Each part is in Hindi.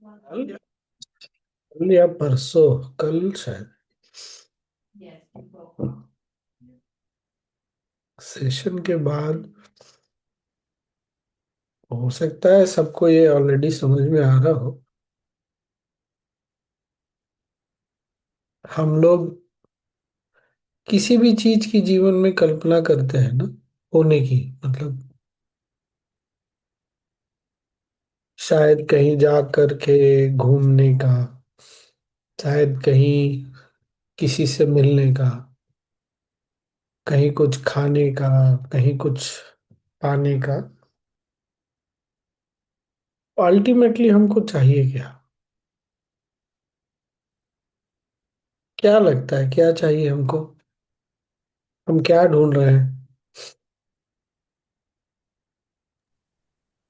कल कल या परसों, कल शायद सेशन के बाद। हो सकता है सबको ये ऑलरेडी समझ में आ रहा हो। हम लोग किसी भी चीज की जीवन में कल्पना करते हैं ना, होने की। मतलब शायद कहीं जा करके घूमने का, शायद कहीं किसी से मिलने का, कहीं कुछ खाने का, कहीं कुछ पाने का। अल्टीमेटली हमको चाहिए क्या? क्या लगता है क्या चाहिए हमको? हम क्या ढूंढ रहे हैं?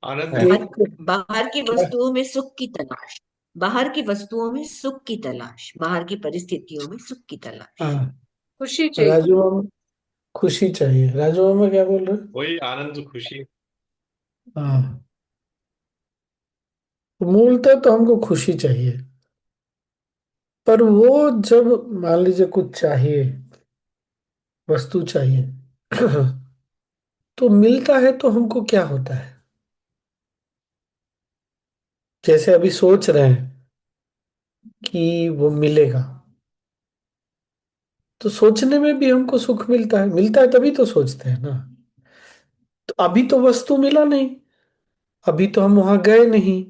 आनंद। एक बाहर की क्या? वस्तुओं में सुख की तलाश। बाहर की वस्तुओं में सुख की तलाश, बाहर की परिस्थितियों में सुख की तलाश। हाँ, खुशी राजू चाहिए। मामा, खुशी चाहिए। राजू मामा क्या बोल रहे हैं? वही आनंद खुशी। हाँ, तो मूलतः तो हमको खुशी चाहिए। पर वो जब मान लीजिए कुछ चाहिए, वस्तु चाहिए तो मिलता है तो हमको क्या होता है? जैसे अभी सोच रहे हैं कि वो मिलेगा, तो सोचने में भी हमको सुख मिलता है तभी तो सोचते हैं ना। तो अभी तो वस्तु मिला नहीं, अभी तो हम वहां गए नहीं,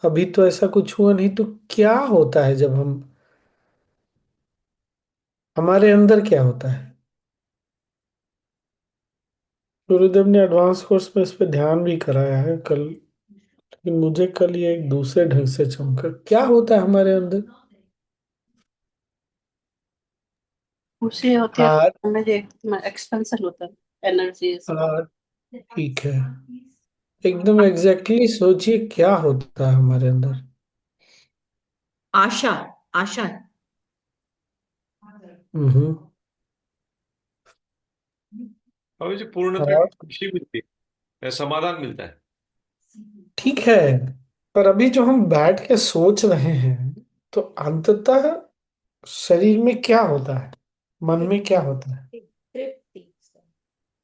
अभी तो ऐसा कुछ हुआ नहीं, तो क्या होता है जब हम, हमारे अंदर क्या होता है? गुरुदेव ने एडवांस कोर्स में इस पे ध्यान भी कराया है कल, लेकिन मुझे कल ये एक दूसरे ढंग से चमका। क्या होता है हमारे अंदर? खुशी होती है, हाँ। में जो एक्सपेंशन होता है एनर्जी। हाँ, ठीक है। एकदम एग्जैक्टली सोचिए क्या होता है हमारे अंदर। आशा। आशा। हम्म। और मुझे पूर्णता की और खुशी मिलती है, समाधान मिलता है। ठीक है, पर अभी जो हम बैठ के सोच रहे हैं, तो अंततः शरीर में क्या होता है, मन में क्या होता है? तृप्ति। तृप्ति।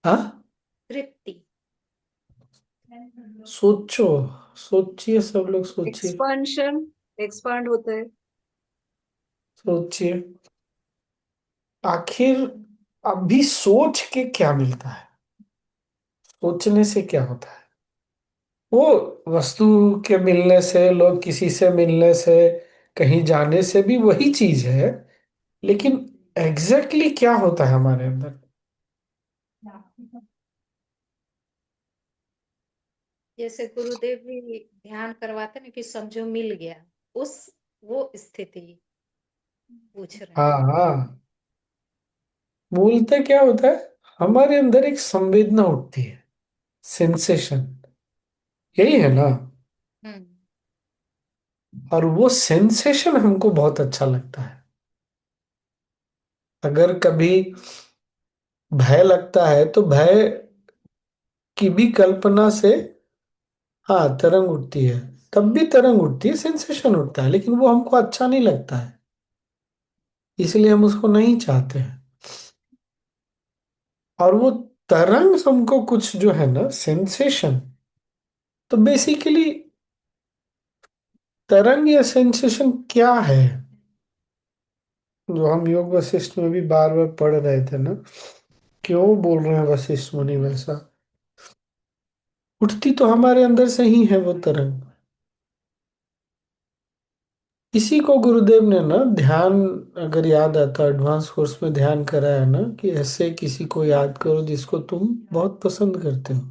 हाँ, तृप्ति। सोचो, सोचिए, सब लोग सोचिए। एक्सपांशन, एक्सपांड होता है। सोचिए, आखिर अभी सोच के क्या मिलता है? सोचने से क्या होता है? वो वस्तु के मिलने से, लोग किसी से मिलने से, कहीं जाने से भी वही चीज है, लेकिन एग्जैक्टली exactly क्या होता है हमारे अंदर? जैसे गुरुदेव भी ध्यान करवाते ना कि समझो मिल गया, उस वो स्थिति पूछ रहे हाँ हैं। हाँ, मूलतः क्या होता है? हमारे अंदर एक संवेदना उठती है, सेंसेशन, यही है ना। हम्म। और वो सेंसेशन हमको बहुत अच्छा लगता है। अगर कभी भय लगता है तो भय की भी कल्पना से, हाँ, तरंग उठती है। तब भी तरंग उठती है, सेंसेशन उठता है, लेकिन वो हमको अच्छा नहीं लगता है, इसलिए हम उसको नहीं चाहते हैं। और वो तरंग हमको कुछ जो है ना, सेंसेशन, तो बेसिकली तरंग या सेंसेशन क्या है? जो हम योग वशिष्ठ में भी बार बार पढ़ रहे थे ना, क्यों बोल रहे हैं वशिष्ठ मुनि वैसा? उठती तो हमारे अंदर से ही है वो तरंग। इसी को गुरुदेव ने ना ध्यान, अगर याद आता, एडवांस कोर्स में ध्यान कराया ना, कि ऐसे किसी को याद करो जिसको तुम बहुत पसंद करते हो,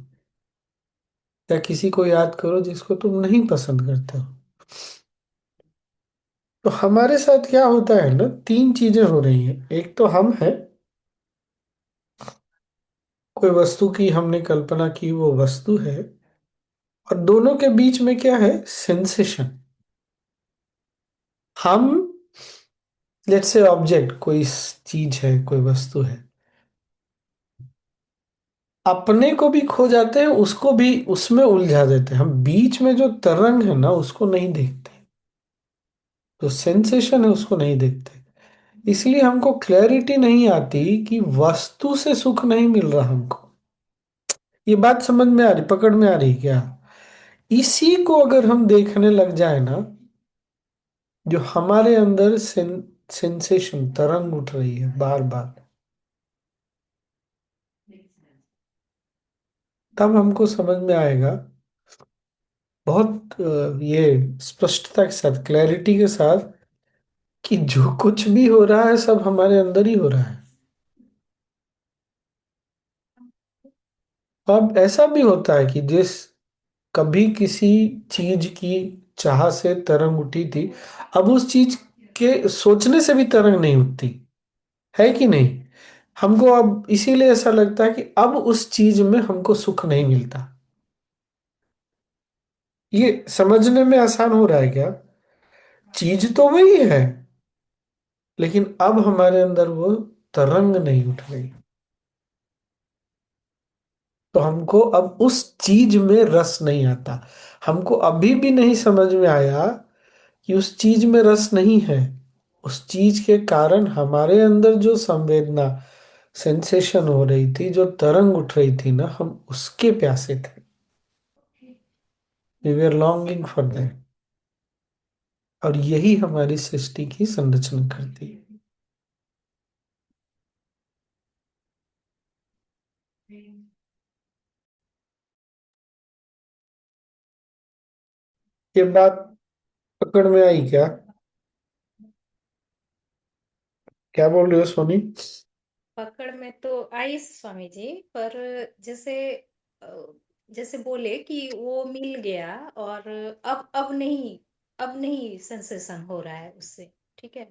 या किसी को याद करो जिसको तुम नहीं पसंद करते हो। तो हमारे साथ क्या होता है ना, तीन चीजें हो रही हैं। एक तो हम हैं, कोई वस्तु की हमने कल्पना की, वो वस्तु है। और दोनों के बीच में क्या है? सेंसेशन। हम, लेट्स से ऑब्जेक्ट, कोई चीज है, कोई वस्तु है, अपने को भी खो जाते हैं, उसको भी उसमें उलझा देते हैं। हम बीच में जो तरंग है ना, उसको नहीं देखते। जो सेंसेशन है उसको नहीं देखते। इसलिए हमको क्लैरिटी नहीं आती कि वस्तु से सुख नहीं मिल रहा हमको। ये बात समझ में आ रही, पकड़ में आ रही क्या? इसी को अगर हम देखने लग जाए ना, जो हमारे अंदर सेंसेशन तरंग उठ रही है बार बार, तब हमको समझ में आएगा बहुत ये स्पष्टता के साथ, क्लैरिटी के साथ, कि जो कुछ भी हो रहा है सब हमारे अंदर ही हो रहा है। अब ऐसा भी होता है कि जिस कभी किसी चीज की चाह से तरंग उठी थी, अब उस चीज के सोचने से भी तरंग नहीं उठती, है कि नहीं? हमको अब इसीलिए ऐसा लगता है कि अब उस चीज में हमको सुख नहीं मिलता। ये समझने में आसान हो रहा है क्या? चीज तो वही है, लेकिन अब हमारे अंदर वो तरंग नहीं उठ रही। तो हमको अब उस चीज में रस नहीं आता। हमको अभी भी नहीं समझ में आया कि उस चीज में रस नहीं है। उस चीज के कारण हमारे अंदर जो संवेदना, सेंसेशन हो रही थी, जो तरंग उठ रही थी ना, हम उसके प्यासे थे। We were longing for that. और यही हमारी सृष्टि की संरचना करती है। ये बात पकड़ में आई क्या? क्या बोल रहे हो सोनी? पकड़ में तो आई स्वामी जी, पर जैसे अ, जैसे बोले कि वो मिल गया और अब नहीं सेंसेशन हो रहा है उससे, ठीक है,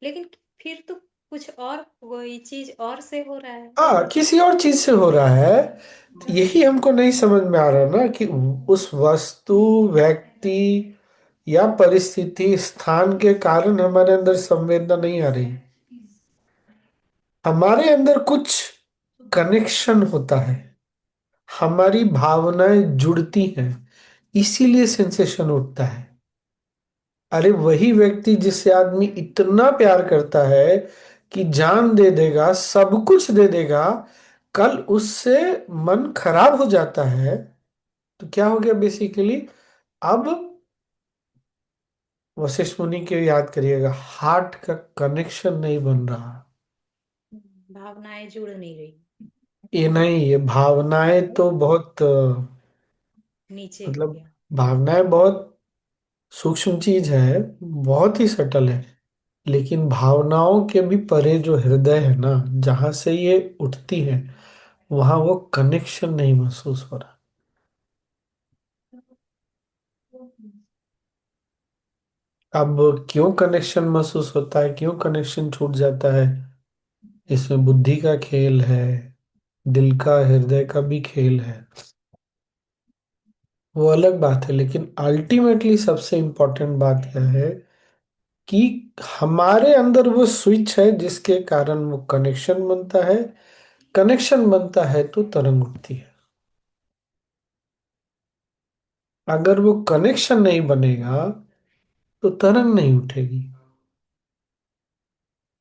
लेकिन फिर तो कुछ और कोई चीज और से हो रहा है। हाँ, किसी और चीज से हो रहा है। यही हमको नहीं समझ में आ रहा ना कि उस वस्तु, व्यक्ति या परिस्थिति, स्थान के कारण हमारे अंदर संवेदना नहीं आ रही। हमारे अंदर कुछ कनेक्शन होता है, हमारी भावनाएं जुड़ती हैं, इसीलिए सेंसेशन उठता है। अरे वही व्यक्ति जिससे आदमी इतना प्यार करता है कि जान दे देगा, सब कुछ दे देगा, कल उससे मन खराब हो जाता है, तो क्या हो गया बेसिकली? अब वशिष्ठ मुनि के याद करिएगा, हार्ट का कनेक्शन नहीं बन रहा। भावनाएं जुड़ नहीं रही, ये नहीं, ये भावनाएं तो बहुत नीचे हो मतलब गया। भावनाएं बहुत सूक्ष्म चीज है, बहुत ही सटल है। लेकिन भावनाओं के भी परे जो हृदय है ना, जहां से ये उठती है, वहां वो कनेक्शन नहीं महसूस हो रहा। अब क्यों कनेक्शन महसूस होता है, क्यों कनेक्शन छूट जाता है? इसमें बुद्धि का खेल है, दिल का, हृदय का भी खेल है, वो अलग बात है। लेकिन अल्टीमेटली सबसे इम्पोर्टेंट बात यह है कि हमारे अंदर वो स्विच है जिसके कारण वो कनेक्शन बनता है। कनेक्शन बनता है तो तरंग उठती है। अगर वो कनेक्शन नहीं बनेगा तो तरंग नहीं उठेगी,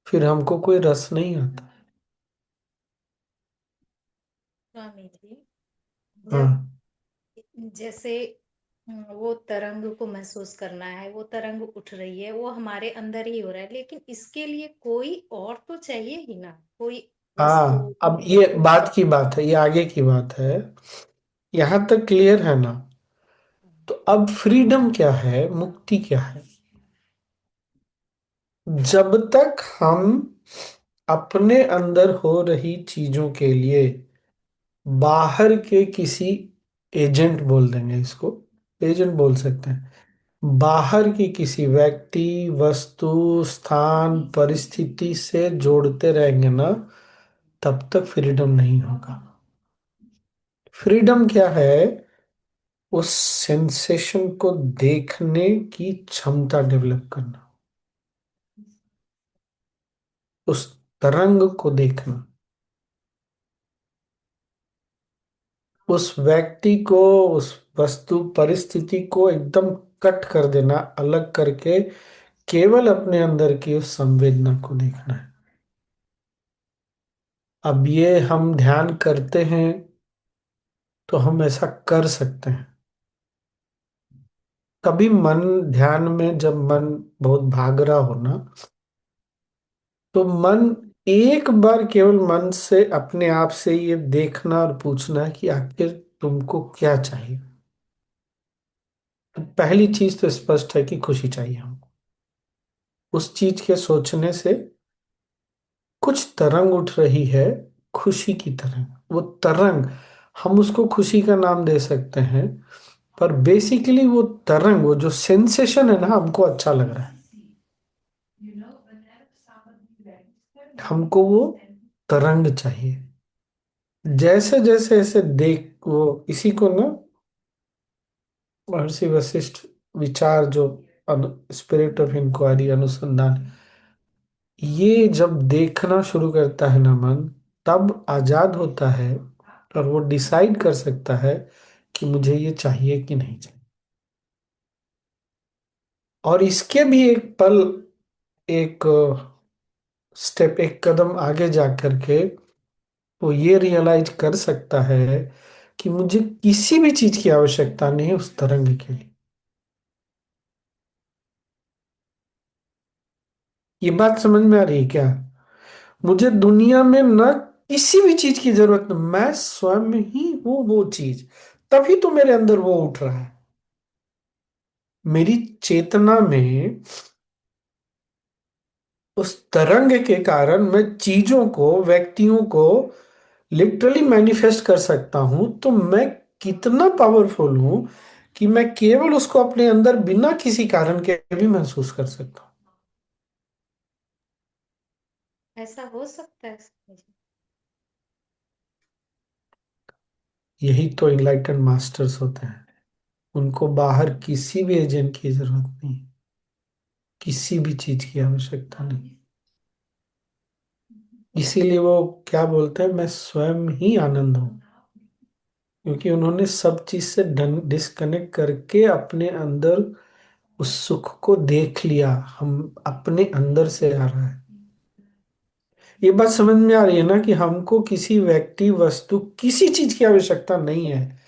फिर हमको कोई रस नहीं आता। स्वामी जी, जब हाँ। जैसे वो तरंग को महसूस करना है, वो तरंग उठ रही है, वो हमारे अंदर ही हो रहा है, लेकिन इसके लिए कोई और तो चाहिए ही ना, कोई वस्तु, हाँ, अब कोई ये व्यक्ति। बात की बात है, ये आगे की बात है। यहां तक क्लियर है ना? तो अब फ्रीडम क्या है, मुक्ति क्या है? जब तक हम अपने अंदर हो रही चीजों के लिए बाहर के किसी, एजेंट बोल देंगे इसको, एजेंट बोल सकते हैं, बाहर की किसी व्यक्ति, वस्तु, स्थान, परिस्थिति से जोड़ते रहेंगे ना, तब तक फ्रीडम नहीं होगा। फ्रीडम क्या है? उस सेंसेशन को देखने की क्षमता डेवलप करना, उस तरंग को देखना, उस व्यक्ति को, उस वस्तु, परिस्थिति को एकदम कट कर देना, अलग करके केवल अपने अंदर की उस संवेदना को देखना है। अब ये हम ध्यान करते हैं तो हम ऐसा कर सकते हैं। कभी मन ध्यान में जब मन बहुत भाग रहा हो ना, तो मन एक बार केवल मन से अपने आप से ये देखना और पूछना कि आखिर तुमको क्या चाहिए। तो पहली चीज तो स्पष्ट है कि खुशी चाहिए हमको। उस चीज के सोचने से कुछ तरंग उठ रही है, खुशी की तरंग। वो तरंग, हम उसको खुशी का नाम दे सकते हैं, पर बेसिकली वो तरंग, वो जो सेंसेशन है ना, हमको अच्छा लग रहा है। हमको वो तरंग चाहिए। जैसे जैसे ऐसे देख, वो इसी को ना महर्षि वशिष्ठ विचार जो स्पिरिट ऑफ इंक्वायरी, अनुसंधान, ये जब देखना शुरू करता है ना मन, तब आजाद होता है और वो डिसाइड कर सकता है कि मुझे ये चाहिए कि नहीं चाहिए। और इसके भी एक पल, एक स्टेप, एक कदम आगे जा करके वो ये रियलाइज कर सकता है कि मुझे किसी भी चीज की आवश्यकता नहीं है उस तरंग के लिए। ये बात समझ में आ रही है क्या? मुझे दुनिया में न किसी भी चीज की जरूरत नहीं, मैं स्वयं ही हूं वो चीज। तभी तो मेरे अंदर वो उठ रहा है। मेरी चेतना में उस तरंग के कारण मैं चीजों को, व्यक्तियों को लिटरली मैनिफेस्ट कर सकता हूं। तो मैं कितना पावरफुल हूं कि मैं केवल उसको अपने अंदर बिना किसी कारण के भी महसूस कर सकता हूं। ऐसा हो सकता है जी। यही तो इनलाइटन मास्टर्स होते हैं। उनको बाहर किसी भी एजेंट की जरूरत नहीं, किसी भी चीज की आवश्यकता नहीं। इसीलिए वो क्या बोलते हैं, मैं स्वयं ही आनंद हूं। क्योंकि उन्होंने सब चीज से डिस्कनेक्ट करके अपने अंदर उस सुख को देख लिया। हम अपने अंदर से आ रहा है। ये बात समझ में आ रही है ना कि हमको किसी व्यक्ति, वस्तु, किसी चीज की आवश्यकता नहीं है।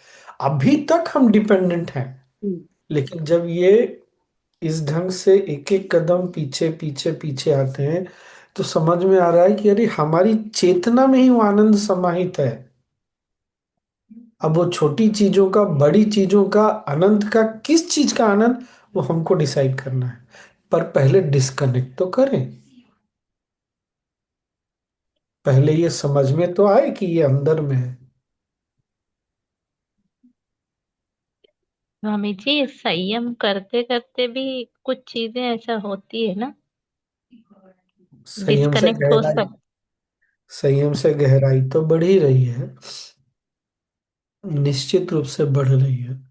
अभी तक हम डिपेंडेंट हैं। हम्म। लेकिन जब ये इस ढंग से एक एक कदम पीछे पीछे पीछे आते हैं, तो समझ में आ रहा है कि अरे हमारी चेतना में ही वो आनंद समाहित है। अब वो छोटी चीजों का, बड़ी चीजों का, अनंत का, किस चीज का आनंद, वो हमको डिसाइड करना है। पर पहले डिस्कनेक्ट तो करें। पहले ये समझ में तो आए कि ये अंदर में है। स्वामी जी, संयम करते करते भी कुछ चीजें ऐसा होती है ना, संयम से डिस्कनेक्ट हो गहराई, सक। संयम से गहराई तो बढ़ ही रही है, निश्चित रूप से बढ़ रही है।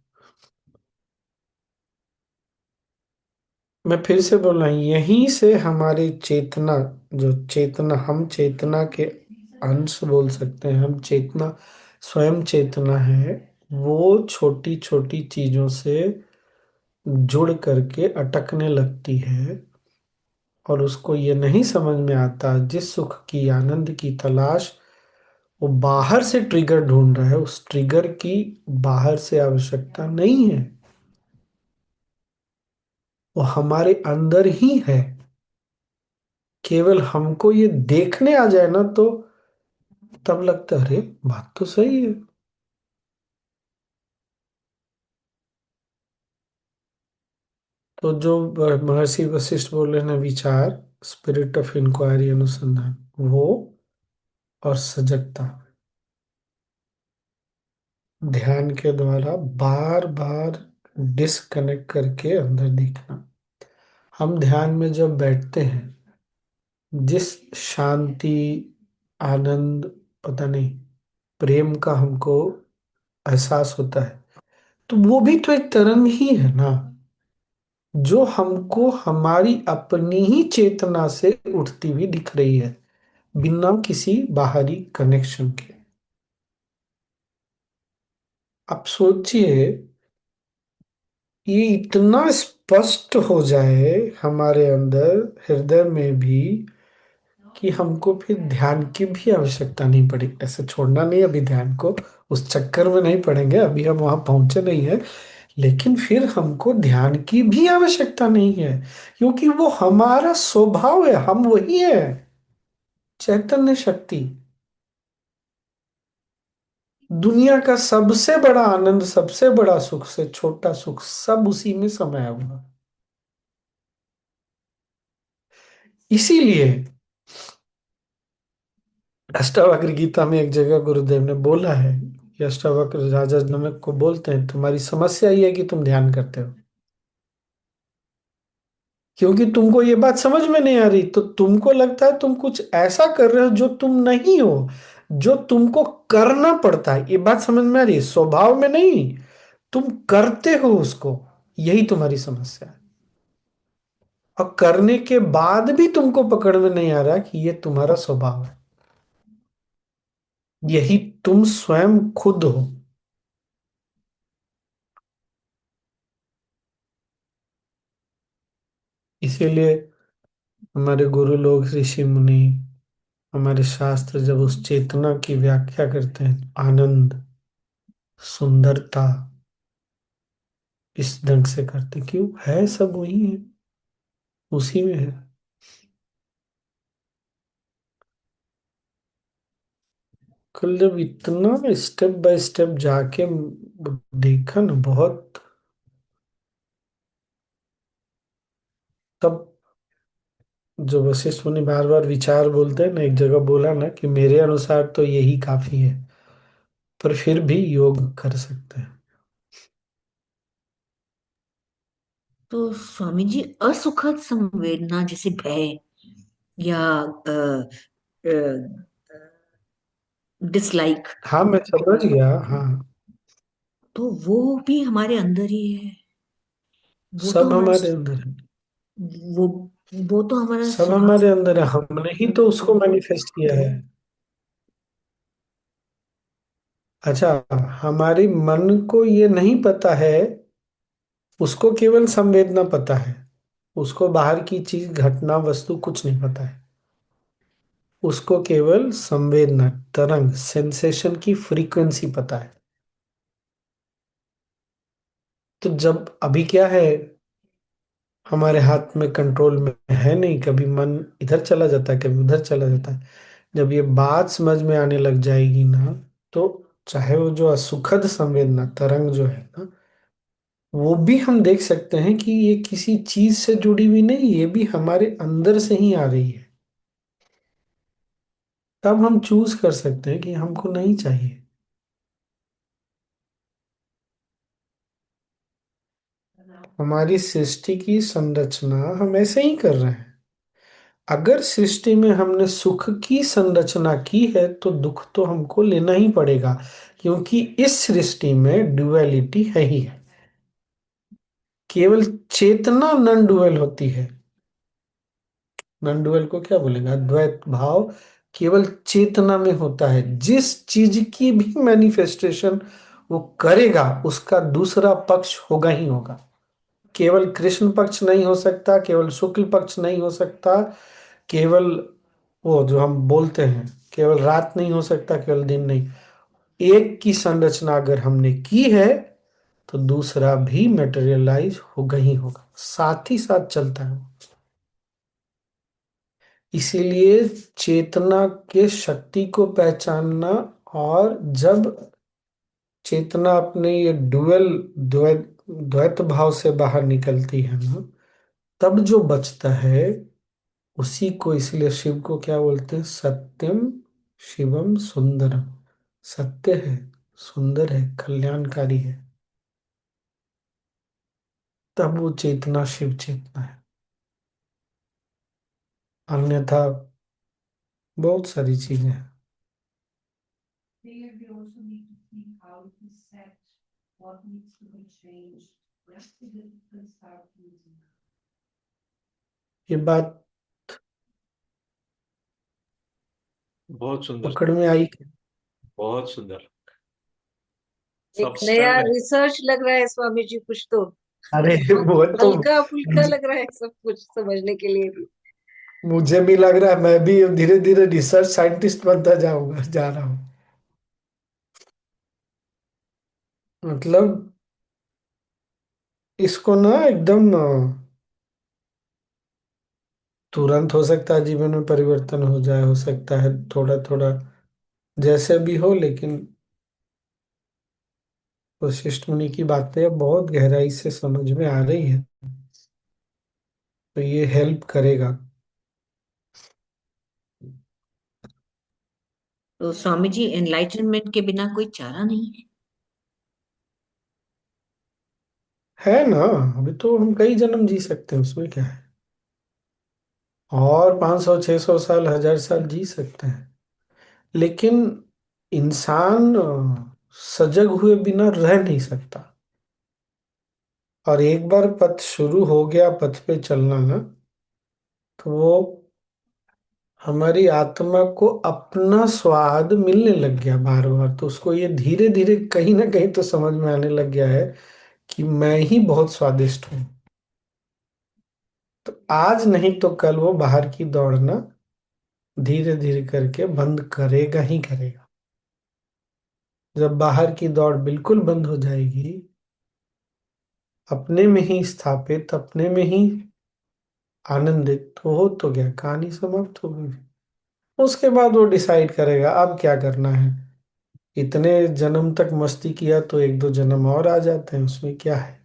मैं फिर से बोल रहा हूं, यहीं से हमारी चेतना, जो चेतना, हम चेतना के अंश बोल सकते हैं, हम चेतना, स्वयं चेतना है, वो छोटी छोटी चीजों से जुड़ करके अटकने लगती है। और उसको ये नहीं समझ में आता, जिस सुख की, आनंद की तलाश वो बाहर से ट्रिगर ढूंढ रहा है, उस ट्रिगर की बाहर से आवश्यकता नहीं है। वो हमारे अंदर ही है। केवल हमको ये देखने आ जाए ना, तो तब लगता है अरे बात तो सही है। तो जो महर्षि वशिष्ठ बोले ना, विचार, स्पिरिट ऑफ इंक्वायरी, अनुसंधान, वो और सजगता, ध्यान के द्वारा बार बार डिस्कनेक्ट करके अंदर देखना। हम ध्यान में जब बैठते हैं, जिस शांति, आनंद, पता नहीं, प्रेम का हमको एहसास होता है, तो वो भी तो एक तरंग ही है ना, जो हमको हमारी अपनी ही चेतना से उठती हुई दिख रही है, बिना किसी बाहरी कनेक्शन के। आप सोचिए, ये इतना स्पष्ट हो जाए हमारे अंदर, हृदय में भी, कि हमको फिर ध्यान की भी आवश्यकता नहीं पड़ी। ऐसे छोड़ना नहीं अभी ध्यान को, उस चक्कर में नहीं पड़ेंगे, अभी हम वहां पहुंचे नहीं है। लेकिन फिर हमको ध्यान की भी आवश्यकता नहीं है, क्योंकि वो हमारा स्वभाव है, हम वही है, चैतन्य शक्ति। दुनिया का सबसे बड़ा आनंद, सबसे बड़ा सुख से छोटा सुख, सब उसी में समाया हुआ। इसीलिए अष्टावक्र गीता में एक जगह गुरुदेव ने बोला है कि अष्टावक्र राजा जनक को बोलते हैं, तुम्हारी समस्या ये है कि तुम ध्यान करते हो, क्योंकि तुमको ये बात समझ में नहीं आ रही, तो तुमको लगता है तुम कुछ ऐसा कर रहे हो जो तुम नहीं हो, जो तुमको करना पड़ता है। ये बात समझ में आ रही है, स्वभाव में नहीं, तुम करते हो उसको, यही तुम्हारी समस्या है। और करने के बाद भी तुमको पकड़ में नहीं आ रहा कि ये तुम्हारा स्वभाव है, यही तुम स्वयं खुद हो। इसीलिए हमारे गुरु लोग, ऋषि मुनि, हमारे शास्त्र जब उस चेतना की व्याख्या करते हैं, आनंद, सुंदरता, इस ढंग से करते, क्यों है सब वही है, उसी में है। कल जब इतना स्टेप बाय स्टेप जाके देखा ना, बहुत, तब जो वशिष्ठ मुनि बार बार विचार बोलते हैं ना, एक जगह बोला ना कि मेरे अनुसार तो यही काफी है, पर फिर भी योग कर सकते हैं। तो स्वामी जी, असुखद संवेदना जैसे भय या डिसलाइक, हाँ मैं समझ गया, हाँ। तो वो भी हमारे अंदर ही है। वो तो सब हमारा हमारे अंदर है, वो वो तो हमारा सब स्वभाव। हमारे अंदर है, हमने ही तो उसको मैनिफेस्ट किया है। अच्छा, हमारी मन को ये नहीं पता है, उसको केवल संवेदना पता है, उसको बाहर की चीज, घटना, वस्तु कुछ नहीं पता है। उसको केवल संवेदना, तरंग, सेंसेशन की फ्रीक्वेंसी पता है। तो जब अभी क्या है, हमारे हाथ में, कंट्रोल में है नहीं, कभी मन इधर चला जाता है, कभी उधर चला जाता है। जब ये बात समझ में आने लग जाएगी ना, तो चाहे वो जो असुखद संवेदना तरंग जो है ना, वो भी हम देख सकते हैं कि ये किसी चीज से जुड़ी हुई नहीं, ये भी हमारे अंदर से ही आ रही है। तब हम चूज कर सकते हैं कि हमको नहीं चाहिए। हमारी सृष्टि की संरचना हम ऐसे ही कर रहे हैं। अगर सृष्टि में हमने सुख की संरचना की है, तो दुख तो हमको लेना ही पड़ेगा, क्योंकि इस सृष्टि में ड्युअलिटी है ही है। केवल चेतना नॉन डुअल होती है। नॉन डुअल को क्या बोलेंगे, अद्वैत भाव केवल चेतना में होता है। जिस चीज की भी मैनिफेस्टेशन वो करेगा, उसका दूसरा पक्ष होगा ही होगा। केवल कृष्ण पक्ष नहीं हो सकता, केवल शुक्ल पक्ष नहीं हो सकता, केवल वो जो हम बोलते हैं, केवल रात नहीं हो सकता, केवल दिन नहीं। एक की संरचना अगर हमने की है, तो दूसरा भी मटेरियलाइज होगा ही होगा, साथ ही साथ चलता है वो। इसीलिए चेतना के शक्ति को पहचानना, और जब चेतना अपने ये डुअल, द्वैत द्वैत भाव से बाहर निकलती है ना, तब जो बचता है, उसी को, इसलिए शिव को क्या बोलते हैं, सत्यम शिवम सुंदरम। सत्य है, सुंदर है, कल्याणकारी है। तब वो चेतना शिव चेतना है। अन्यथा बहुत सारी चीजें हैं। ये बात बहुत सुंदर। पकड़ में आई। बहुत सुंदर। एक सब नया स्टन है। रिसर्च लग रहा है स्वामी जी कुछ तो। अरे बहुत वो तो हल्का फुल्का मुझे लग रहा है सब कुछ समझने के लिए भी। मुझे भी लग रहा है, मैं भी धीरे धीरे रिसर्च साइंटिस्ट बनता जाऊंगा, जा रहा हूँ। मतलब इसको ना एकदम तुरंत हो सकता है जीवन में परिवर्तन हो जाए, हो सकता है थोड़ा थोड़ा, जैसे भी हो, लेकिन वशिष्ठ मुनि की बातें बहुत गहराई से समझ में आ रही है, तो ये हेल्प करेगा। तो स्वामी जी, एनलाइटनमेंट के बिना कोई चारा नहीं है? है ना, अभी तो हम कई जन्म जी सकते हैं, उसमें क्या है। और 500 600 साल 1000 साल जी सकते हैं, लेकिन इंसान सजग हुए बिना रह नहीं सकता। और एक बार पथ शुरू हो गया, पथ पे चलना ना, तो वो हमारी आत्मा को अपना स्वाद मिलने लग गया बार बार, तो उसको ये धीरे धीरे कहीं ना कहीं तो समझ में आने लग गया है कि मैं ही बहुत स्वादिष्ट हूँ। तो आज नहीं तो कल वो बाहर की दौड़ना धीरे धीरे करके बंद करेगा ही करेगा। जब बाहर की दौड़ बिल्कुल बंद हो जाएगी, अपने में ही स्थापित, अपने में ही आनंदित हो, तो क्या कहानी समाप्त हो गई। उसके बाद वो डिसाइड करेगा अब क्या करना है। इतने जन्म तक मस्ती किया तो एक दो जन्म और आ जाते हैं, उसमें क्या है।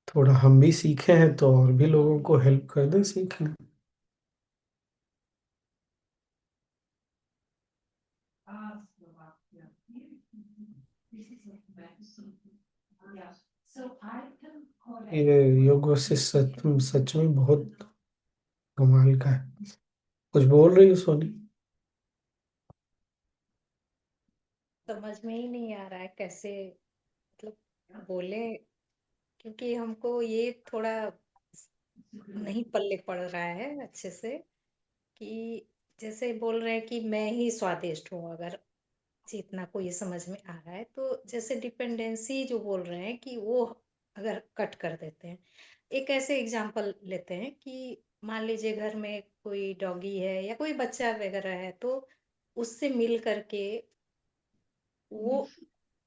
थोड़ा हम भी सीखे हैं तो और भी लोगों को हेल्प कर दें सीखने। ये योग वशिष्ठ सच सच में बहुत कमाल का है। कुछ बोल रही हो सोनी? समझ में ही नहीं आ रहा है कैसे, मतलब बोले, क्योंकि हमको ये थोड़ा नहीं पल्ले पड़ रहा है अच्छे से, कि जैसे बोल रहे हैं कि मैं ही स्वादिष्ट हूँ, अगर जितना को ये समझ में आ रहा है, तो जैसे डिपेंडेंसी जो बोल रहे हैं कि वो अगर कट कर देते हैं। एक ऐसे एग्जांपल लेते हैं कि मान लीजिए घर में कोई डॉगी है या कोई बच्चा वगैरह है, तो उससे मिल करके वो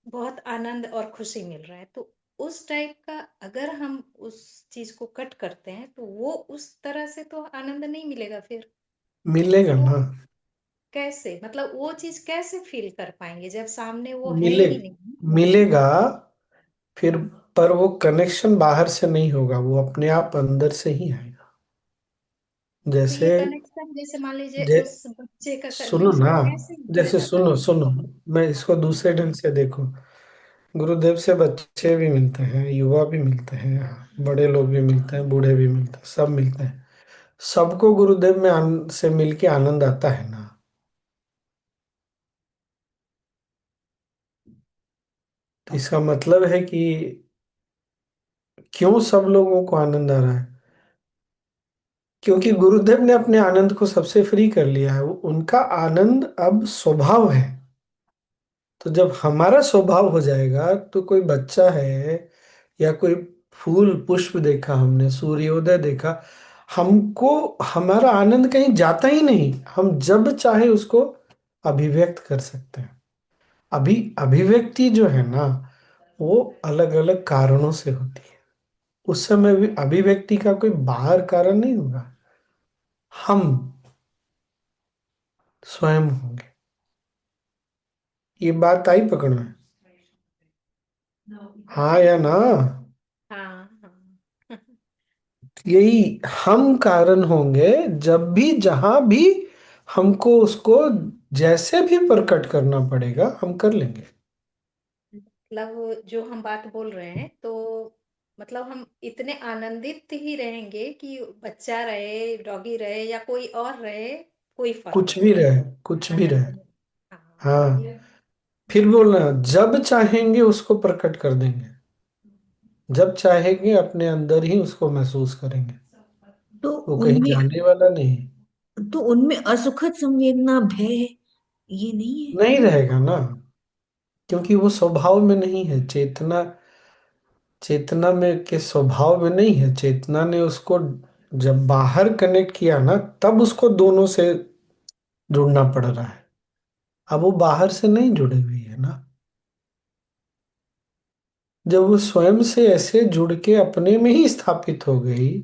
बहुत आनंद और खुशी मिल रहा है, तो उस टाइप का अगर हम उस चीज को कट करते हैं तो वो उस तरह से तो आनंद नहीं मिलेगा फिर। मिलेगा वो ना। कैसे, मतलब वो चीज कैसे फील कर पाएंगे जब सामने वो है मिले ही नहीं। मिलेगा फिर, पर वो कनेक्शन बाहर से नहीं होगा, वो अपने आप अंदर से ही आएगा। तो ये जैसे कनेक्शन जैसे मान लीजिए जे, उस बच्चे का सुनो कनेक्शन ना, कैसे जैसे जुड़ेगा सुनो कभी। सुनो, मैं इसको दूसरे ढंग से देखो। गुरुदेव से बच्चे भी मिलते हैं, युवा भी मिलते हैं, बड़े लोग भी मिलते हैं, बूढ़े भी मिलते हैं, सब मिलते हैं। सबको गुरुदेव में से मिलके आनंद आता है ना। तो इसका मतलब है कि क्यों सब लोगों को आनंद आ रहा है, क्योंकि गुरुदेव ने अपने आनंद को सबसे फ्री कर लिया है, उनका आनंद अब स्वभाव है। तो जब हमारा स्वभाव हो जाएगा, तो कोई बच्चा है या कोई फूल पुष्प देखा, हमने सूर्योदय देखा, हमको हमारा आनंद कहीं जाता ही नहीं, हम जब चाहे उसको अभिव्यक्त कर सकते हैं। अभिव्यक्ति जो है ना, वो अलग अलग कारणों से होती है। उस समय भी अभिव्यक्ति का कोई बाहर कारण नहीं होगा, हम स्वयं होंगे। ये बात आई पकड़ में? हाँ या ना? हाँ हाँ। यही हम कारण होंगे, जब भी जहां भी हमको उसको जैसे भी प्रकट करना पड़ेगा हम कर लेंगे। मतलब जो हम बात बोल रहे हैं, तो मतलब हम इतने आनंदित ही रहेंगे कि बच्चा रहे, डॉगी रहे या कोई और रहे, कोई फर्क कुछ नहीं भी पड़ेगा। रहे, कुछ भी आनंद रहे। में। हाँ। हाँ, फिर बोलना, जब चाहेंगे उसको प्रकट कर देंगे, जब चाहेंगे अपने अंदर ही उसको महसूस करेंगे। तो वो कहीं उनमें जाने वाला नहीं। तो उनमें असुखद संवेदना, भय, ये नहीं है? नहीं रहेगा ना, क्योंकि वो स्वभाव में नहीं है। चेतना चेतना में के स्वभाव में नहीं है। चेतना ने उसको जब बाहर कनेक्ट किया ना, तब उसको दोनों से जुड़ना पड़ रहा है। अब वो बाहर से नहीं जुड़ी हुई है ना। जब वो स्वयं से ऐसे जुड़ के अपने में ही स्थापित हो गई,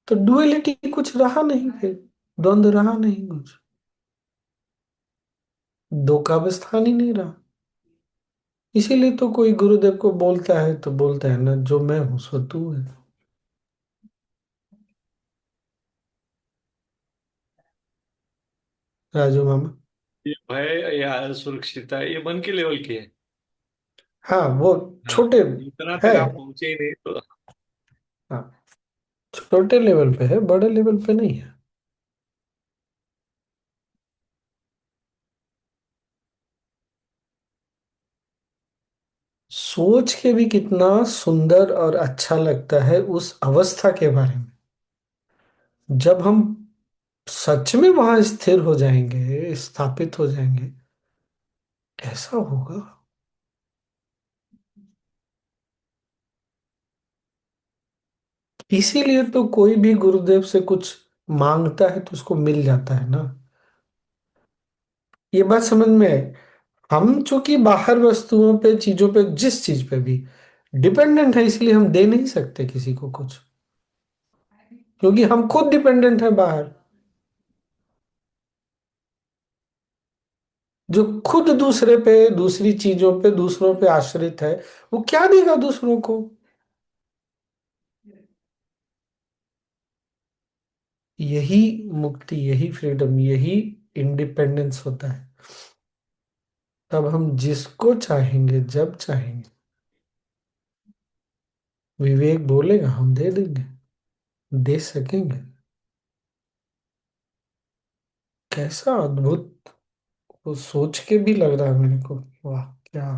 तो डुअलिटी कुछ रहा नहीं, फिर द्वंद्व रहा नहीं कुछ, दो का भी स्थान ही नहीं रहा। इसीलिए तो कोई गुरुदेव को बोलता है तो बोलता है ना, जो मैं हूं सो तू है। राजू मामा। ये भय या सुरक्षितता ये मन के लेवल की है। हाँ, वो हाँ, छोटे इतना है। तक आप पहुंचे ही नहीं तो। हाँ, छोटे लेवल पे है, बड़े लेवल पे नहीं है। सोच के भी कितना सुंदर और अच्छा लगता है उस अवस्था के बारे में, जब हम सच में वहां स्थिर हो जाएंगे, स्थापित हो जाएंगे। कैसा होगा। इसीलिए तो कोई भी गुरुदेव से कुछ मांगता है तो उसको मिल जाता है ना। ये बात समझ में है। हम चूंकि बाहर वस्तुओं पे, चीजों पे, जिस चीज पे भी डिपेंडेंट है, इसलिए हम दे नहीं सकते किसी को कुछ, क्योंकि हम खुद डिपेंडेंट है बाहर। जो खुद दूसरे पे, दूसरी चीजों पे, दूसरों पे आश्रित है, वो क्या देगा दूसरों को। यही मुक्ति, यही फ्रीडम, यही इंडिपेंडेंस होता है। तब हम जिसको चाहेंगे, जब चाहेंगे, विवेक बोलेगा हम दे देंगे, दे सकेंगे। कैसा अद्भुत। वो सोच के भी लग रहा है मेरे को, वाह क्या।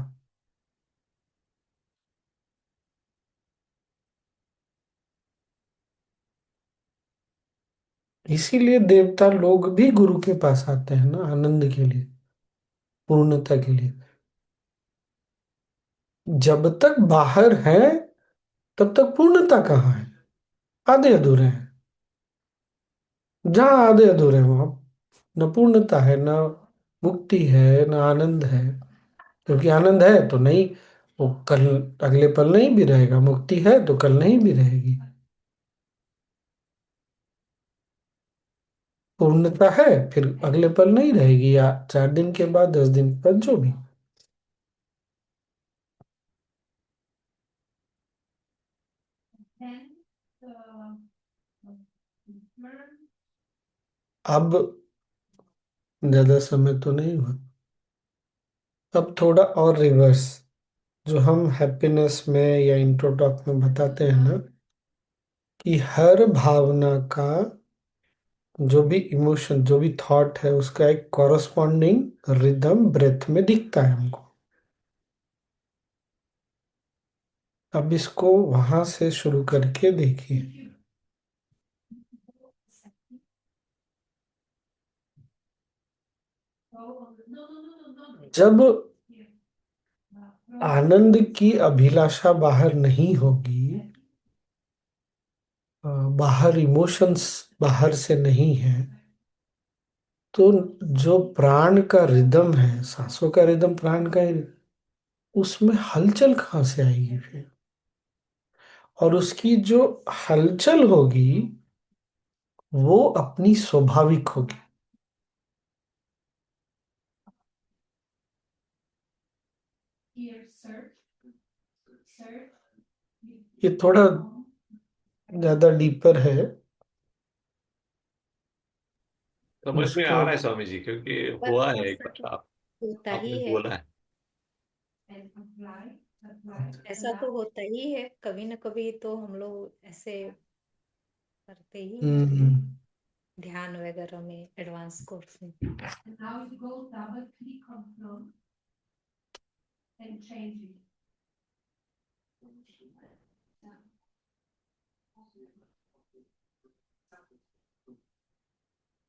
इसीलिए देवता लोग भी गुरु के पास आते हैं ना, आनंद के लिए, पूर्णता के लिए। जब तक बाहर है, तब तक पूर्णता कहाँ है। आधे अधूरे हैं। जहाँ आधे अधूरे हैं वहां न पूर्णता है, न मुक्ति है, न आनंद है। क्योंकि आनंद है तो नहीं, वो कल, अगले पल नहीं भी रहेगा। मुक्ति है तो कल नहीं भी रहेगी। पूर्णता है, फिर अगले पल नहीं रहेगी, या 4 दिन के बाद, 10 दिन के बाद, जो भी। अब ज्यादा समय तो नहीं हुआ। अब थोड़ा और रिवर्स, जो हम हैप्पीनेस में या इंट्रो टॉक में बताते हैं ना, कि हर भावना का, जो भी इमोशन, जो भी थॉट है, उसका एक कॉरस्पॉन्डिंग रिदम ब्रेथ में दिखता है हमको। अब इसको वहां से शुरू करके देखिए। जब आनंद की अभिलाषा बाहर नहीं होगी, बाहर इमोशंस बाहर से नहीं है, तो जो प्राण का रिदम है, सांसों का रिदम प्राण का ही, उसमें हलचल कहाँ से आएगी फिर। और उसकी जो हलचल होगी, वो अपनी स्वाभाविक होगी। ये थोड़ा ज्यादा डीपर है। समझ में इसको आ रहा है स्वामी जी, क्योंकि पर हुआ है एक ऐसा तो बार आप होता आपने ही है। बोला है। ऐसा तो होता ही है, कभी ना कभी तो हम लोग ऐसे करते ही हैं, हम्म। ध्यान वगैरह में, एडवांस कोर्स में।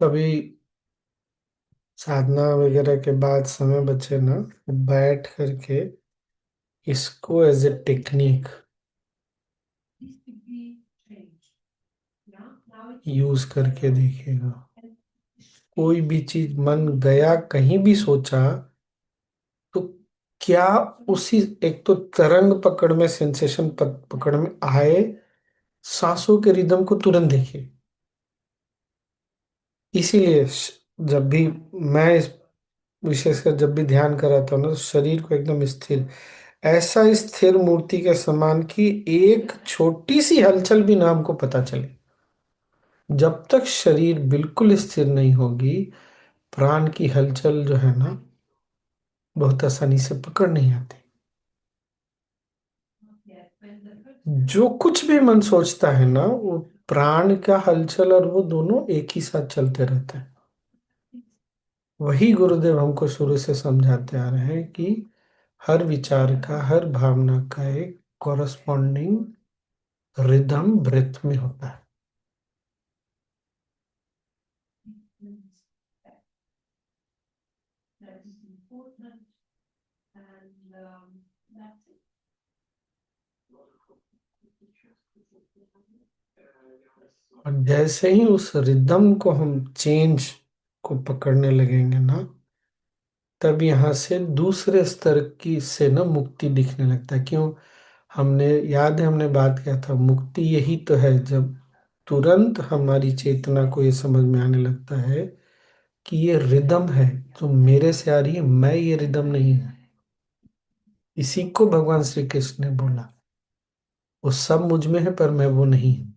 कभी साधना वगैरह के बाद समय बचे ना, बैठ करके इसको एज ए टेक्निक यूज करके देखिएगा। कोई भी चीज मन गया कहीं भी सोचा तो क्या उसी, एक तो तरंग पकड़ में, सेंसेशन पकड़ में आए, सांसों के रिदम को तुरंत देखिए। इसीलिए जब भी मैं इस, विशेषकर जब भी ध्यान कराता हूँ ना, तो शरीर को एकदम स्थिर, ऐसा स्थिर मूर्ति के समान कि एक छोटी सी हलचल भी ना हमको पता चले। जब तक शरीर बिल्कुल स्थिर नहीं होगी, प्राण की हलचल जो है ना, बहुत आसानी से पकड़ नहीं आती। जो कुछ भी मन सोचता है ना, वो प्राण का हलचल और वो दोनों एक ही साथ चलते रहते हैं। वही गुरुदेव हमको शुरू से समझाते आ रहे हैं कि हर विचार का, हर भावना का एक कॉरस्पॉन्डिंग रिदम ब्रेथ में होता है। और जैसे ही उस रिदम को हम चेंज को पकड़ने लगेंगे ना, तब यहाँ से दूसरे स्तर की से ना मुक्ति दिखने लगता है। क्यों? हमने, याद है हमने बात किया था, मुक्ति यही तो है जब तुरंत हमारी चेतना को ये समझ में आने लगता है कि ये रिदम है जो मेरे से आ रही है, मैं ये रिदम नहीं हूं। इसी को भगवान श्री कृष्ण ने बोला, वो सब मुझ में है पर मैं वो नहीं हूं।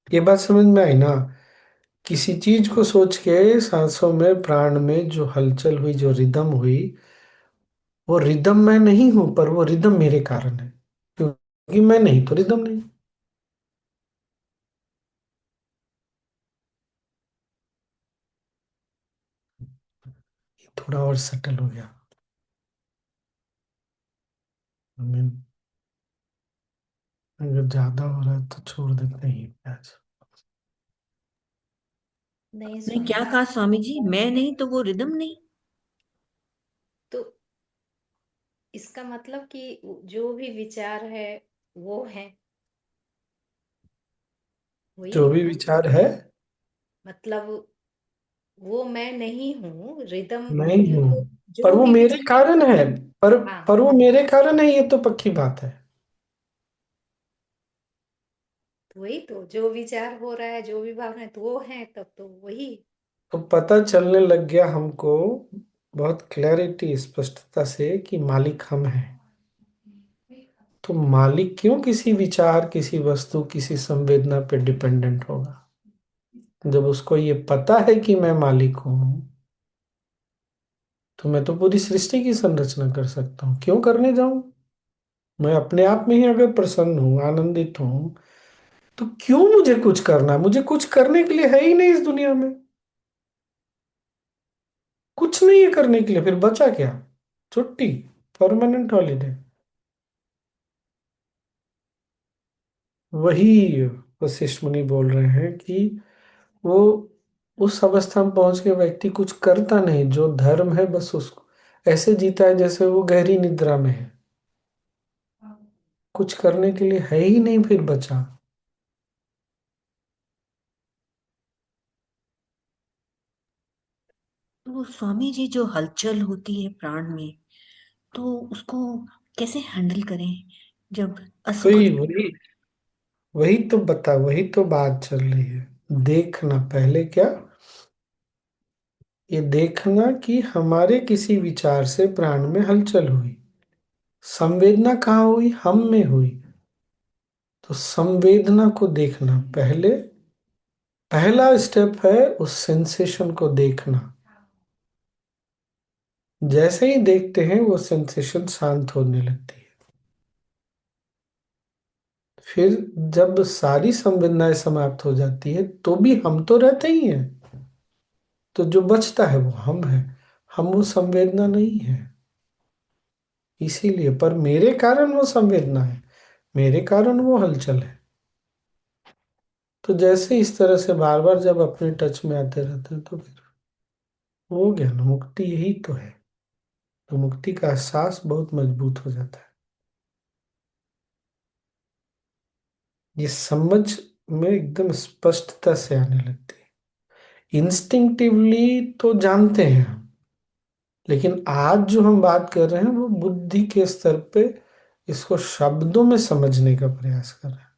ये बात समझ में आई ना? किसी चीज को सोच के सांसों में, प्राण में जो हलचल हुई, जो रिदम हुई, वो रिदम मैं नहीं हूं, पर वो रिदम मेरे कारण है, क्योंकि मैं नहीं तो रिदम नहीं। ये थोड़ा और सटल हो गया। हमें अगर ज्यादा हो रहा है तो छोड़ देते हैं आज। नहीं नहीं, क्या स्वामी कहा स्वामी जी? मैं नहीं तो वो रिदम नहीं? तो इसका मतलब कि जो भी विचार है वो है, वही जो हुआ भी ना। विचार है, मतलब वो मैं नहीं हूँ, रिदम नहीं हूं, जो पर जो वो भी मेरे विचार। कारण है। पर हाँ, पर वो मेरे कारण है, ये तो पक्की बात है। तो वही तो, जो विचार हो रहा है, जो भी भावना है, तो वो है, तब तो वही। तो पता चलने लग गया हमको बहुत क्लैरिटी, स्पष्टता से कि मालिक हम हैं। तो मालिक क्यों किसी विचार, किसी वस्तु, किसी संवेदना पे डिपेंडेंट होगा? जब उसको ये पता है कि मैं मालिक हूं, तो मैं तो पूरी सृष्टि की संरचना कर सकता हूँ। क्यों करने जाऊं? मैं अपने आप में ही अगर प्रसन्न हूं, आनंदित हूं, तो क्यों मुझे कुछ करना? मुझे कुछ करने के लिए है ही नहीं इस दुनिया में। कुछ नहीं है करने के लिए, फिर बचा क्या? छुट्टी, परमानेंट हॉलीडे। वही वशिष्ठ मुनि बोल रहे हैं कि वो उस अवस्था में पहुंच के व्यक्ति कुछ करता नहीं, जो धर्म है बस उसको ऐसे जीता है जैसे वो गहरी निद्रा में है। कुछ करने के लिए है ही नहीं फिर बचा। तो स्वामी जी, जो हलचल होती है प्राण में, तो उसको कैसे हैंडल करें जब असुख वही होता वही वही तो बता, वही तो बात चल रही है। देखना पहले क्या, ये देखना कि हमारे किसी विचार से प्राण में हलचल हुई। संवेदना कहाँ हुई? हम में हुई। तो संवेदना को देखना पहले, पहला स्टेप है उस सेंसेशन को देखना। जैसे ही देखते हैं वो सेंसेशन शांत होने लगती है। फिर जब सारी संवेदनाएं समाप्त हो जाती है तो भी हम तो रहते ही हैं। तो जो बचता है वो हम है, हम वो संवेदना नहीं है। इसीलिए, पर मेरे कारण वो संवेदना है, मेरे कारण वो हलचल है। तो जैसे इस तरह से बार बार जब अपने टच में आते रहते हैं, तो फिर हो गया ना, मुक्ति यही तो है। तो मुक्ति का एहसास बहुत मजबूत हो जाता है। ये समझ में एकदम स्पष्टता से आने लगती है। इंस्टिंक्टिवली तो जानते हैं हम, लेकिन आज जो हम बात कर रहे हैं वो बुद्धि के स्तर पे इसको शब्दों में समझने का प्रयास कर रहे हैं।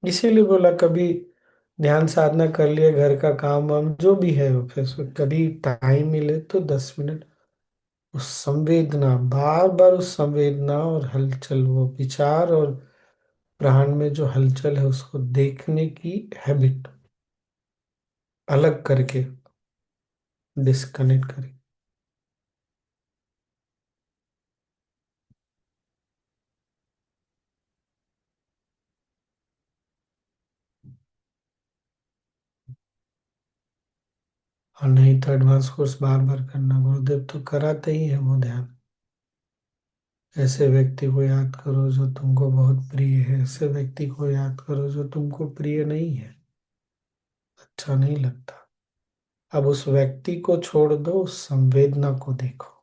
इसीलिए बोला, कभी ध्यान साधना कर लिया, घर का काम वाम जो भी है, फिर कभी टाइम मिले तो 10 मिनट उस संवेदना, बार बार उस संवेदना और हलचल, वो विचार और प्राण में जो हलचल है उसको देखने की हैबिट अलग करके डिस्कनेक्ट करें। और नहीं तो एडवांस कोर्स बार बार करना, गुरुदेव तो कराते ही है वो ध्यान। ऐसे व्यक्ति को याद करो जो तुमको बहुत प्रिय है, ऐसे व्यक्ति को याद करो जो तुमको प्रिय नहीं है। अच्छा नहीं लगता। अब उस व्यक्ति को छोड़ दो, उस संवेदना को देखो।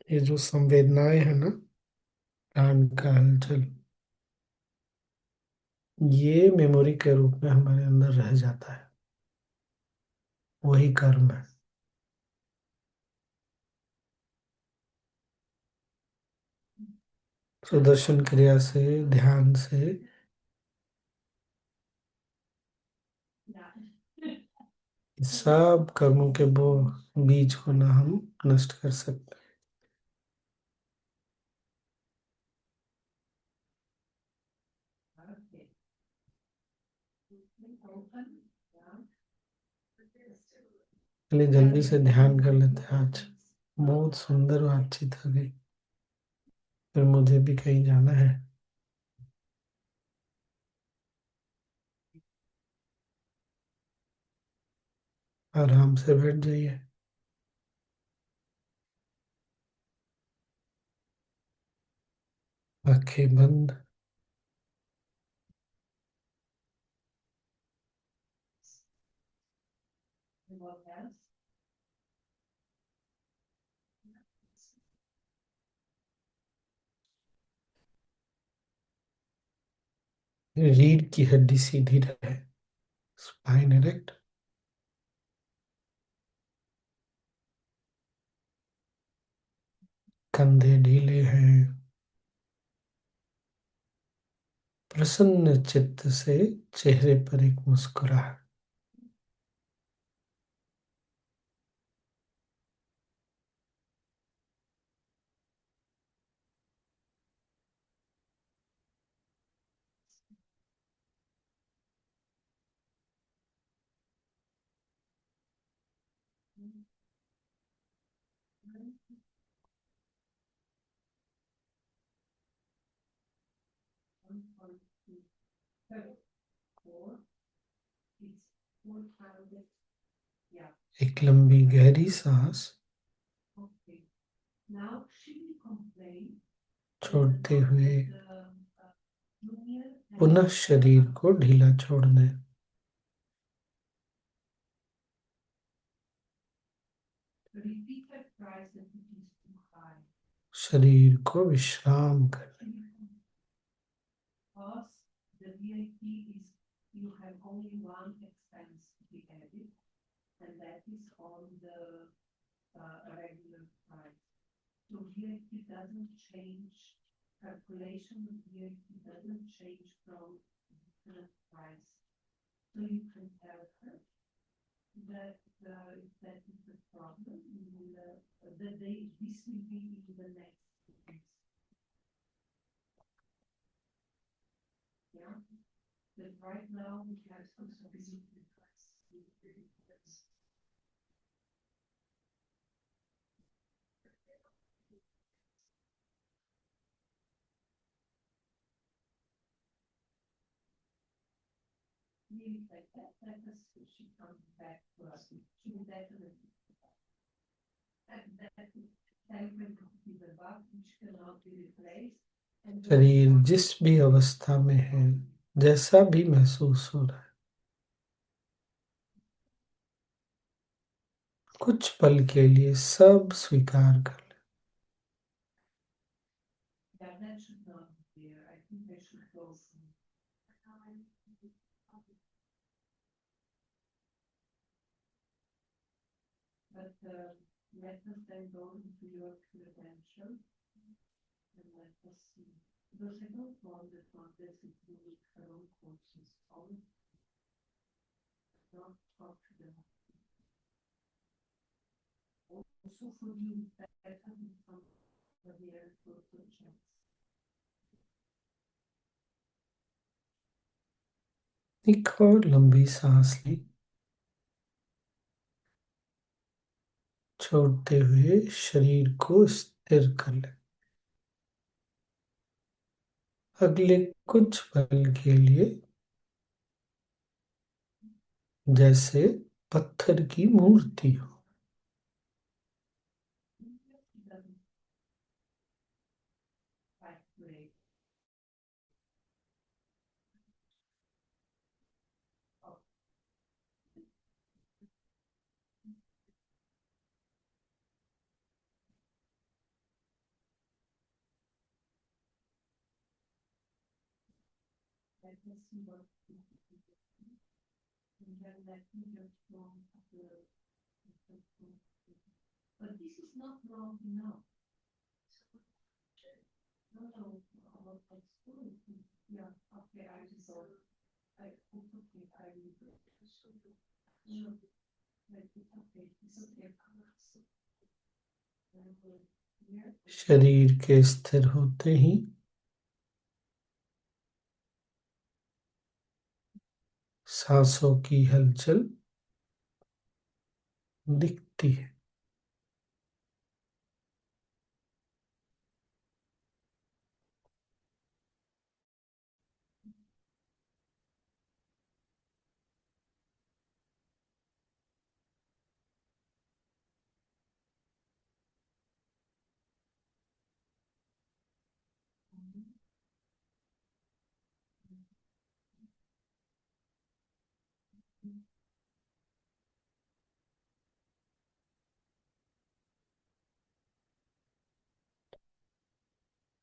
ये जो संवेदनाएं है ना, प्राण का हलचल, ये मेमोरी के रूप में हमारे अंदर रह जाता है। वही कर्म है। सुदर्शन क्रिया से, ध्यान से इस सब कर्मों के वो बीज को ना हम नष्ट कर सकते। चलिए जल्दी से ध्यान कर लेते हैं आज। बहुत सुंदर बातचीत हो गई। फिर मुझे भी कहीं जाना है। आराम से बैठ जाइए। आंखें बंद। रीढ़ की हड्डी सीधी रहे, स्पाइन इरेक्ट। कंधे ढीले हैं। प्रसन्न चित्त से चेहरे पर एक मुस्कुराहट। एक लंबी गहरी सांस छोड़ते हुए पुनः शरीर को ढीला छोड़ने। शरीर को विश्राम करने। शरीर जिस भी अवस्था में है, जैसा भी महसूस हो रहा है, कुछ पल के लिए सब स्वीकार कर ले। एक और लंबी सांस ली, छोड़ते हुए शरीर को स्थिर कर ले। अगले कुछ पल के लिए जैसे पत्थर की मूर्ति हो। शरीर के स्थिर होते ही सांसों की हलचल दिखती है।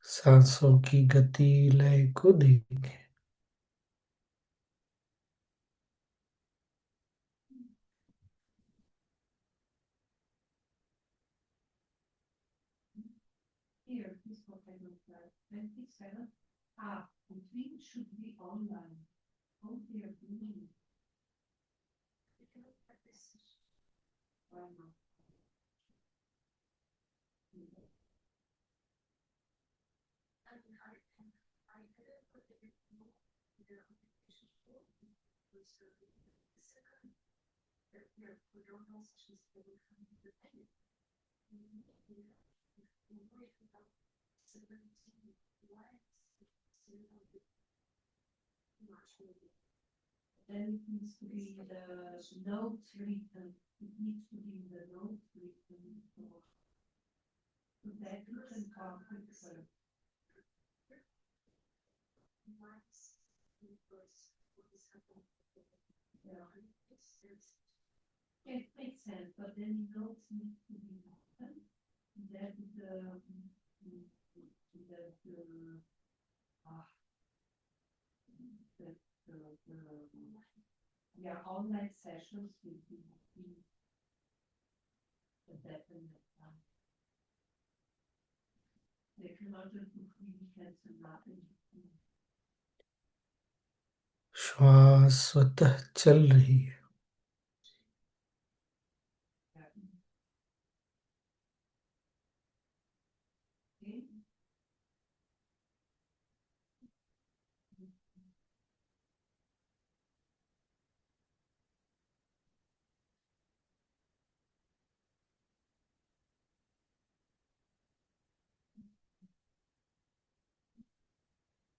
सांसों की गति लय को देखें। श्वास स्वतः चल रही है।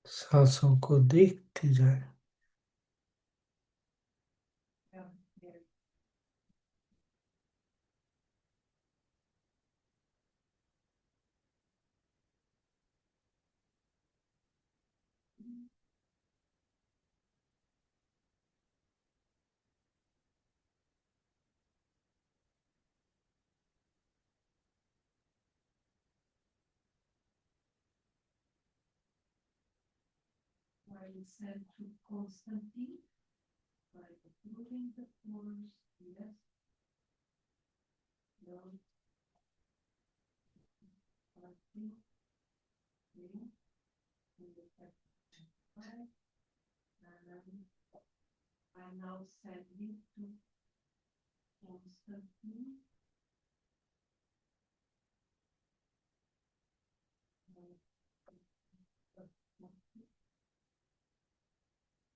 सांसों को देखते जाए।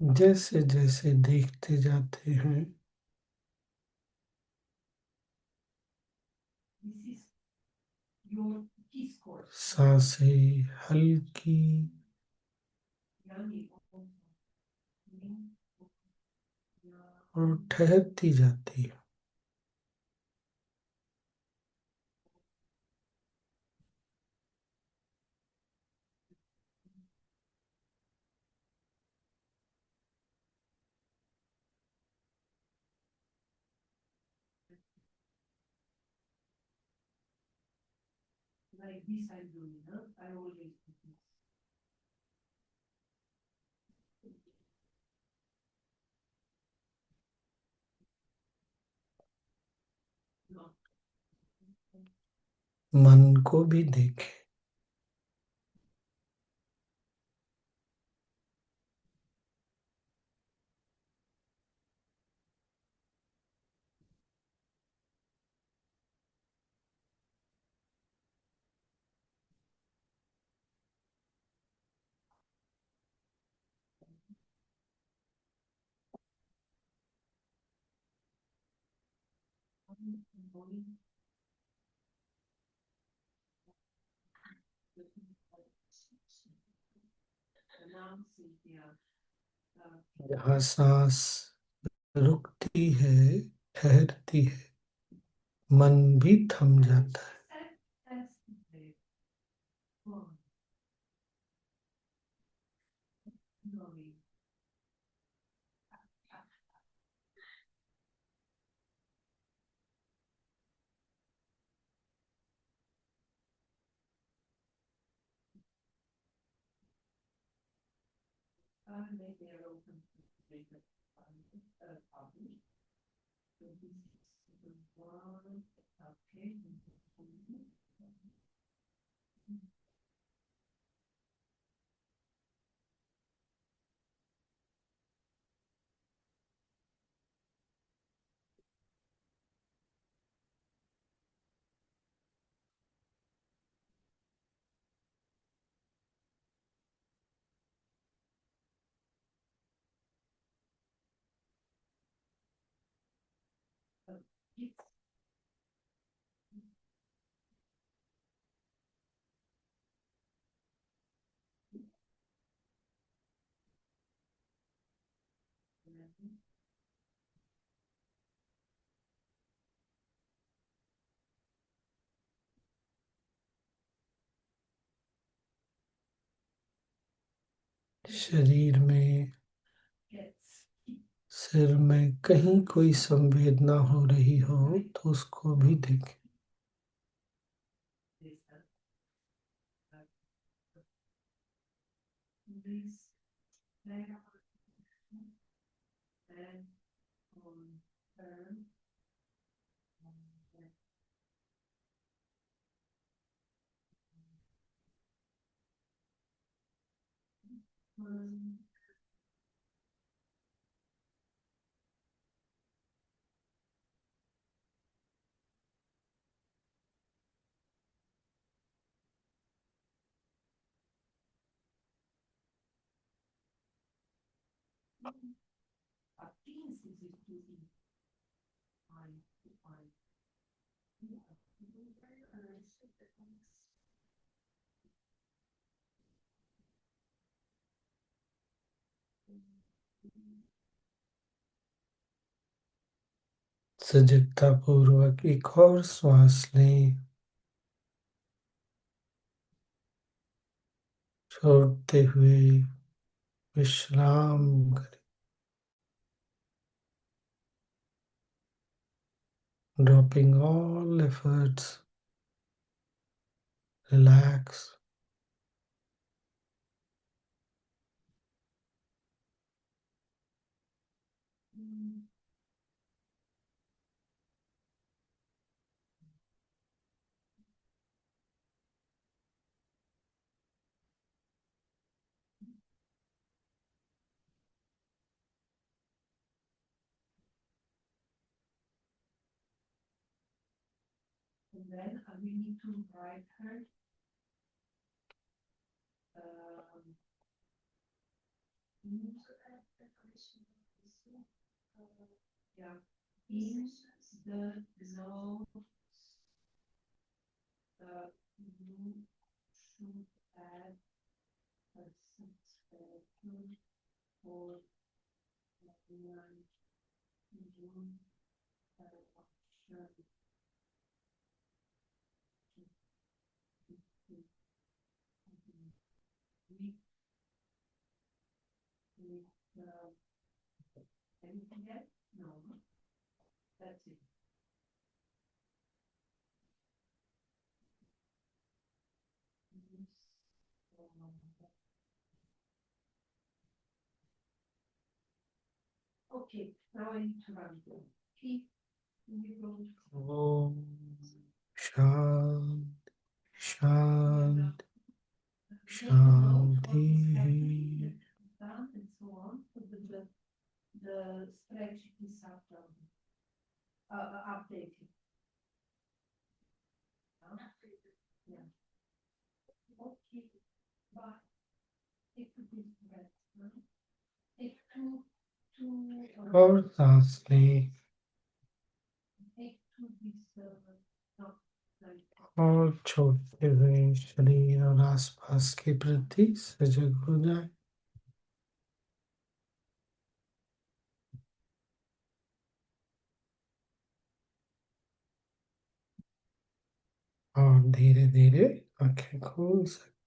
जैसे जैसे देखते जाते हैं सांसें हल्की और ठहरती जाती है। मन को भी देखें। जहाँ सांस रुकती है, ठहरती है, मन भी थम जाता है। शरीर में, सिर में कहीं कोई संवेदना हो रही हो तो उसको भी देखें। सजगता पूर्वक एक और श्वास लें, छोड़ते हुए विश्राम करें। Dropping all efforts, relax. ओम शांत शांत शांति। और सांस लें और छोड़ते हुए शरीर और आसपास के प्रति सजग हो जाए। और धीरे धीरे आंखें खोल सकते।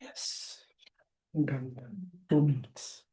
Yes. Done. 2 minutes.